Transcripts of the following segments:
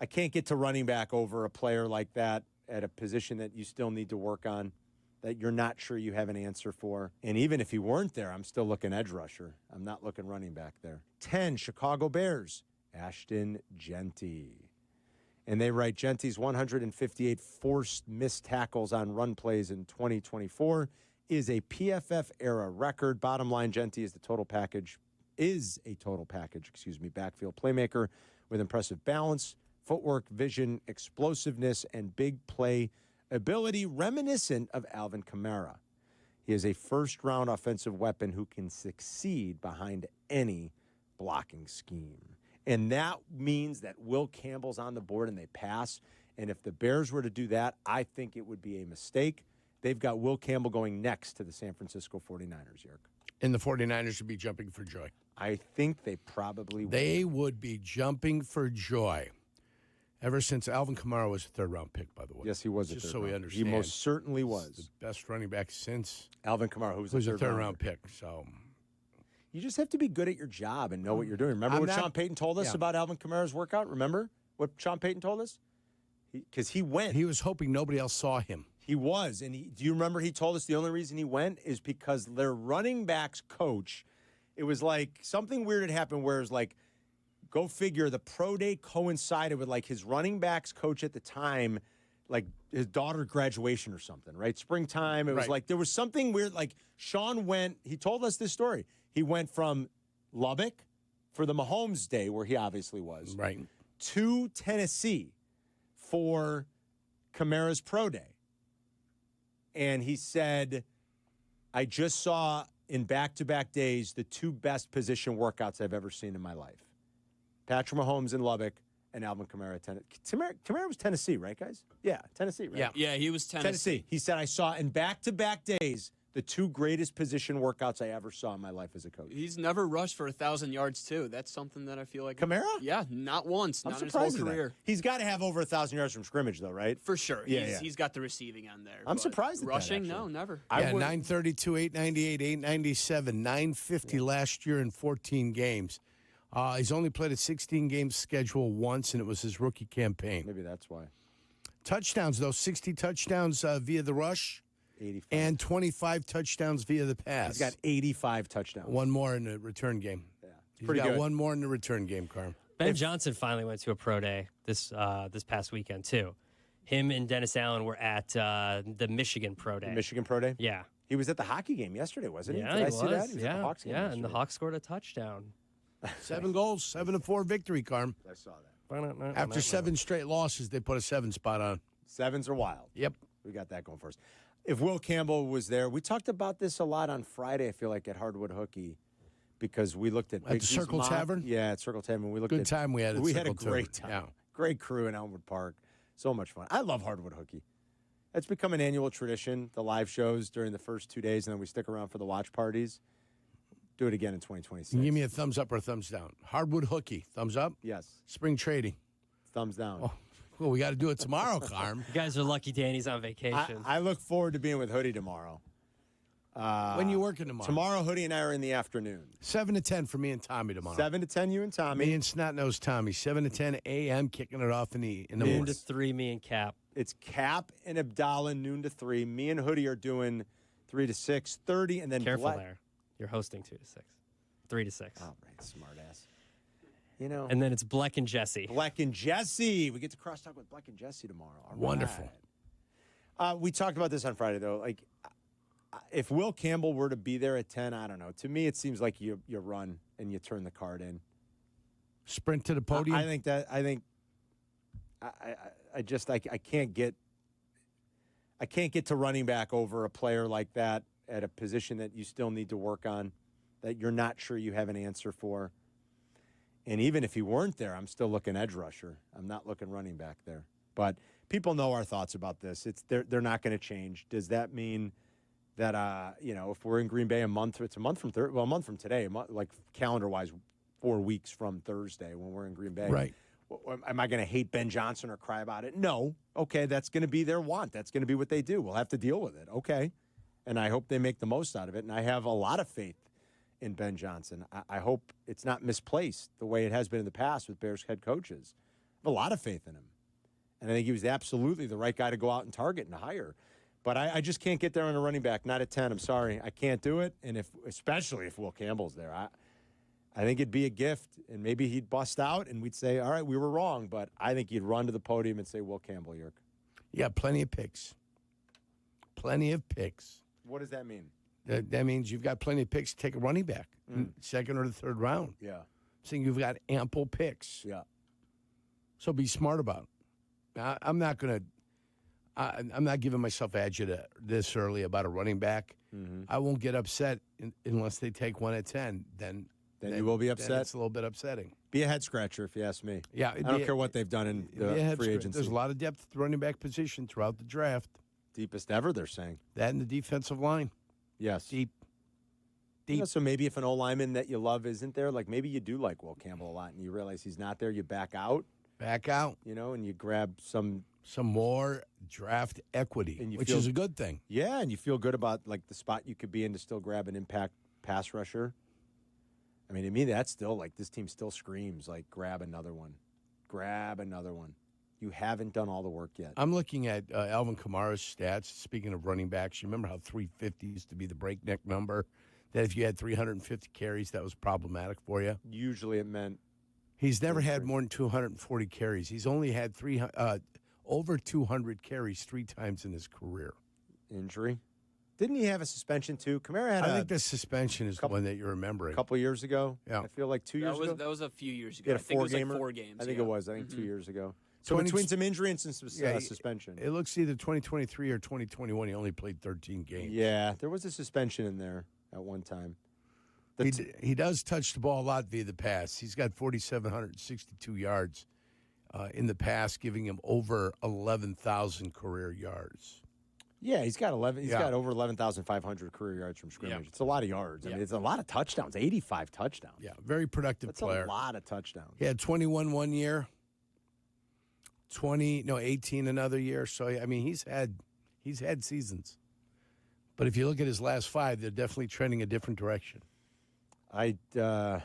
I can't get to running back over a player like that at a position that you still need to work on, that you're not sure you have an answer for. And even if he weren't there, I'm still looking edge rusher. I'm not looking running back there. 10, Chicago Bears, Ashton Jeanty. And they write, Jeanty's 158 forced missed tackles on run plays in 2024 is a PFF-era record. Bottom line, Jeanty is a total package, backfield playmaker with impressive balance, footwork, vision, explosiveness, and big play ability reminiscent of Alvin Kamara. He is a first-round offensive weapon who can succeed behind any blocking scheme. And that means that Will Campbell's on the board and they pass. And if the Bears were to do that, I think it would be a mistake. They've got Will Campbell going next to the San Francisco 49ers, Yerk. And the 49ers should be jumping for joy. I think they probably would. They would be jumping for joy. Ever since Alvin Kamara was a third-round pick, by the way. Yes, he was Just a third so round. we understand. He most certainly was. The best running back since Alvin Kamara, who was a third-round pick. So you just have to be good at your job and know what you're doing. Remember what Sean Payton told us about Alvin Kamara's workout? Remember what Sean Payton told us? Because he went. He was hoping nobody else saw him. He was. And do you remember he told us the only reason he went is because their running backs coach, it was like something weird had happened where it was like, go figure, the pro day coincided with like his running backs coach at the time, like his daughter's graduation or something, right? Springtime. It was like there was something weird. Like Sean went, he told us this story. He went from Lubbock for the Mahomes day, where he obviously was, right, to Tennessee for Kamara's pro day. And he said, I just saw in back-to-back days the two best position workouts I've ever seen in my life. Patrick Mahomes in Lubbock and Alvin Kamara. Kamara was Tennessee, right, guys? Yeah, Tennessee, right? Yeah, he was Tennessee. He said, I saw in back-to-back days the two greatest position workouts I ever saw in my life as a coach. He's never rushed for 1,000 yards, too. That's something that I feel like... Kamara? Yeah, not once. I'm not in his whole career. He's got to have over 1,000 yards from scrimmage, though, right? For sure. He's got the receiving end there. I'm surprised at rushing, that, no, never. 932, 898, 897, 950 last year in 14 games. He's only played a 16-game schedule once, and it was his rookie campaign. Maybe that's why. Touchdowns, though, 60 touchdowns via the rush. 85. And 25 touchdowns via the pass. He's got 85 touchdowns. One more in the return game. Yeah, He's got good. One more in the return game, Carm. Ben Johnson finally went to a pro day this past weekend, too. Him and Dennis Allen were at the Michigan pro day. The Michigan pro day? Yeah. He was at the hockey game yesterday, wasn't he? Yeah, Did I see that? He was at the Hawks game and the Hawks scored a touchdown. 7 goals, 7-4 victory, Carm. I saw that. After 7 straight losses, they put a 7 spot on. Sevens are wild. Yep. We got that going for us. If Will Campbell was there, we talked about this a lot on Friday, I feel like, at Hardwood Hookie, because we looked at the Circle Tavern? Yeah, at Circle Tavern. We looked Good time we had at We Circle had a great Tavern. time. Yeah. Great crew in Elmwood Park. So much fun. I love Hardwood Hookie. It's become an annual tradition, the live shows during the first 2 days, and then we stick around for the watch parties. Do it again in 2026. Give me a thumbs up or a thumbs down. Hardwood Hookie, thumbs up? Yes. Spring trading. Thumbs down. Oh, well, we got to do it tomorrow, Carm. You guys are lucky Danny's on vacation. I look forward to being with Hoodie tomorrow. When you working tomorrow? Tomorrow, Hoodie and I are in the afternoon. 7 to 10 for me and Tommy tomorrow. 7 to 10, you and Tommy. Me and Snot-Nosed Tommy. 7 to 10 a.m., kicking it off in the Noon morning. to 3, me and Cap. It's Cap and Abdallah, noon to 3. Me and Hoodie are doing 3 to 6:30, and then Careful there. You're hosting 2 to 6. 3 to 6. Oh, right, smart ass. You know. And then it's Bleck and Jesse. Bleck and Jesse. We get to crosstalk with Bleck and Jesse tomorrow. All Wonderful. Right. We talked about this on Friday, though. Like, if Will Campbell were to be there at 10, I don't know. To me, it seems like you run and you turn the card in. Sprint to the podium? I can't get to running back over a player like that at a position that you still need to work on, that you're not sure you have an answer for. And even if he weren't there, I'm still looking edge rusher. I'm not looking running back there. But people know our thoughts about this. They're not going to change. Does that mean that if we're in Green Bay a month from today, like calendar-wise, 4 weeks from Thursday when we're in Green Bay. Right. Am I going to hate Ben Johnson or cry about it? No. Okay, that's going to be their want. That's going to be what they do. We'll have to deal with it. Okay. And I hope they make the most out of it. And I have a lot of faith in Ben Johnson. I hope it's not misplaced the way it has been in the past with Bears head coaches. have a lot of faith in him. And I think he was absolutely the right guy to go out and target and hire. But I just can't get there on a running back, not at 10. I'm sorry. I can't do it. And especially if Will Campbell's there. I think it'd be a gift, and maybe he'd bust out, and we'd say, all right, we were wrong. But I think he'd run to the podium and say, Will Campbell, Yerk. Yeah, plenty of picks. Plenty of picks. What does that mean? That means you've got plenty of picks to take a running back, second or the third round. Yeah. So you've got ample picks. Yeah. So be smart about it. I'm not going to. I'm not giving myself agita this early about a running back. Mm-hmm. I won't get upset unless they take one at 10. Then you will be upset. It's a little bit upsetting. Be a head scratcher if you ask me. Yeah, I don't care what they've done in the free agency. There's a lot of depth at the running back position throughout the draft. Deepest ever, they're saying. That and the defensive line. Yes. Deep. You know, so maybe if an O-lineman that you love isn't there, like maybe you do like Will Campbell a lot, and you realize he's not there, you back out. Back out. You know, and you grab some more draft equity, which is a good thing. Yeah, and you feel good about like the spot you could be in to still grab an impact pass rusher. I mean, to me, that's still like this team still screams like grab another one. Grab another one. You haven't done all the work yet. I'm looking at Alvin Kamara's stats. Speaking of running backs, you remember how 350 used to be the breakneck number? That if you had 350 carries, that was problematic for you? Usually it meant. He's never had more than 240 carries. He's only had over 200 carries 3 times in his career. Injury? Didn't he have a suspension too? Kamara had I think the suspension is the one that you're remembering. A couple years ago? Yeah. I feel like 2 years ago. That was a few years He ago. had a I think it was four-gamer? like 4 games. I think yeah. it was. I think 2 years ago. So between some injury and some suspension. It looks either 2023 or 2021. He only played 13 games. Yeah, there was a suspension in there at one time. He does touch the ball a lot via the pass. He's got 4,762 yards in the pass, giving him over 11,000 career yards. Yeah, he's got 11. He's got over 11,500 career yards from scrimmage. Yeah. It's a lot of yards. I mean, it's a lot of touchdowns. 85 touchdowns. Yeah, very productive player. That's a lot of touchdowns. He had 21 one year. 18 another year. So I mean, he's had seasons. But if you look at his last 5, they're definitely trending a different direction. Well,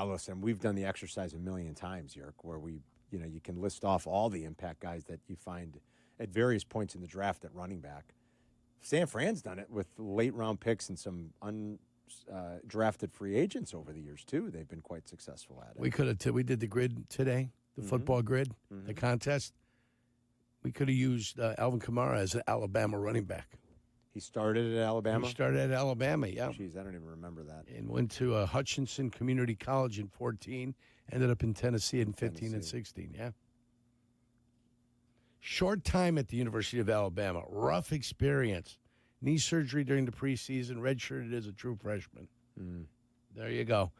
listen, we've done the exercise a million times, Yerk, where you can list off all the impact guys that you find at various points in the draft at running back. San Fran's done it with late round picks and some undrafted free agents over the years too. They've been quite successful at it. We did the grid today, the football grid, the contest. We could have used Alvin Kamara as an Alabama running back. He started at Alabama? He started at Alabama, yeah. Jeez, I don't even remember that. And went to Hutchinson Community College in 14, ended up in Tennessee in 15 and 16, yeah. Short time at the University of Alabama, rough experience. Knee surgery during the preseason, redshirted as a true freshman. There you go.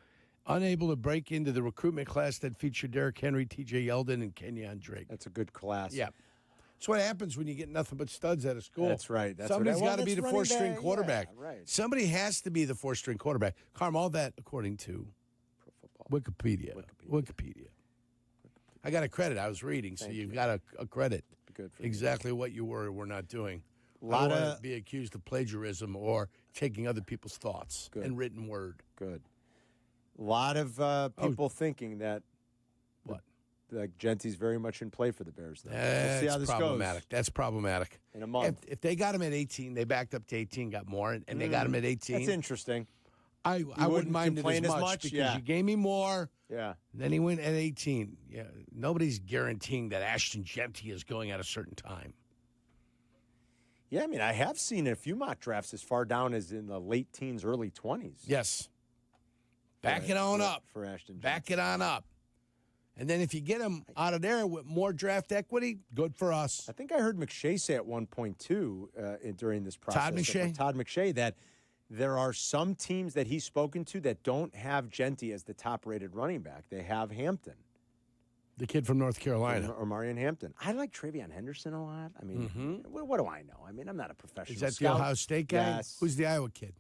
Unable to break into the recruitment class that featured Derrick Henry, T.J. Yeldon, and Kenyon Drake. That's a good class. Yeah. That's what happens when you get nothing but studs out of school. That's right. Somebody's got to be the 4th-string quarterback. Yeah, right. Somebody has to be the 4th-string quarterback. Carm, all that according to Wikipedia. I got a credit. I was reading, so you've got a credit. Good for exactly what you were not doing. A lot I don't of want to be accused of plagiarism or taking other people's thoughts and written word. Good. A lot of people thinking that Jeanty's very much in play for the Bears. We'll see how this problematic. goes. That's problematic. In a month. If they got him at 18, they backed up to 18, got more, and they got him at 18. That's interesting. I wouldn't mind it as much because you gave me more. Yeah. Then he went at 18. Yeah. Nobody's guaranteeing that Ashton Jeanty is going at a certain time. Yeah, I mean, I have seen a few mock drafts as far down as in the late teens, early 20s. Yes. Back it on up. For Ashton Jeanty. Back it on up. And then if you get him out of there with more draft equity, good for us. I think I heard McShay say at one point, too, during this process. Todd McShay, that there are some teams that he's spoken to that don't have Jeanty as the top-rated running back. They have Hampton. The kid from North Carolina. Or Marion Hampton. I like Travion Henderson a lot. I mean, what do I know? I mean, I'm not a professional Is that scout. the Ohio State guy? Yes. Who's the Iowa kid?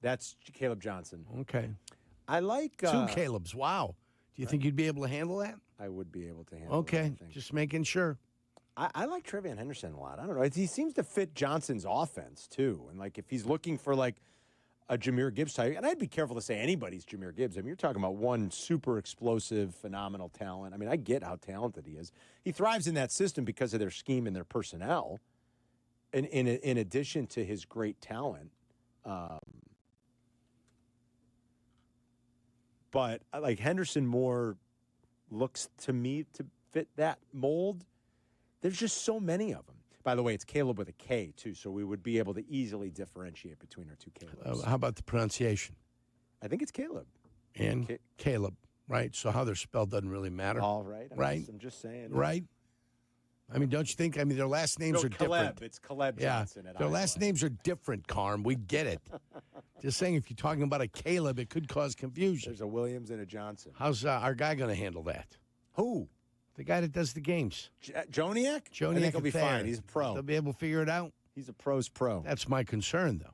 That's Caleb Johnson. Okay. I like... 2 Calebs. Wow. Do you think you'd be able to handle that? I would be able to handle that, Okay. Just making sure. I like Travion Henderson a lot. I don't know. He seems to fit Johnson's offense, too. And, like, if he's looking for, like, a Jahmyr Gibbs type. And I'd be careful to say anybody's Jahmyr Gibbs. I mean, you're talking about one super explosive, phenomenal talent. I mean, I get how talented he is. He thrives in that system because of their scheme and their personnel, in addition to his great talent. But like Henderson Moore looks to me to fit that mold. There's just so many of them. By the way, it's Caleb with a K, too, so we would be able to easily differentiate between our two Calebs. How about the pronunciation? I think it's Caleb. And Caleb, right? So how they're spelled doesn't really matter. All right. I'm just saying. Right? I mean, don't you think? I mean, their last names are different. It's Caleb Johnson. Their last names are different, Carm. We get it. Just saying, if you're talking about a Caleb, it could cause confusion. There's a Williams and a Johnson. How's our guy going to handle that? Who? The guy that does the games. Joniak? I think he'll be fine. He's a pro. They'll be able to figure it out. He's a pro's pro. That's my concern, though.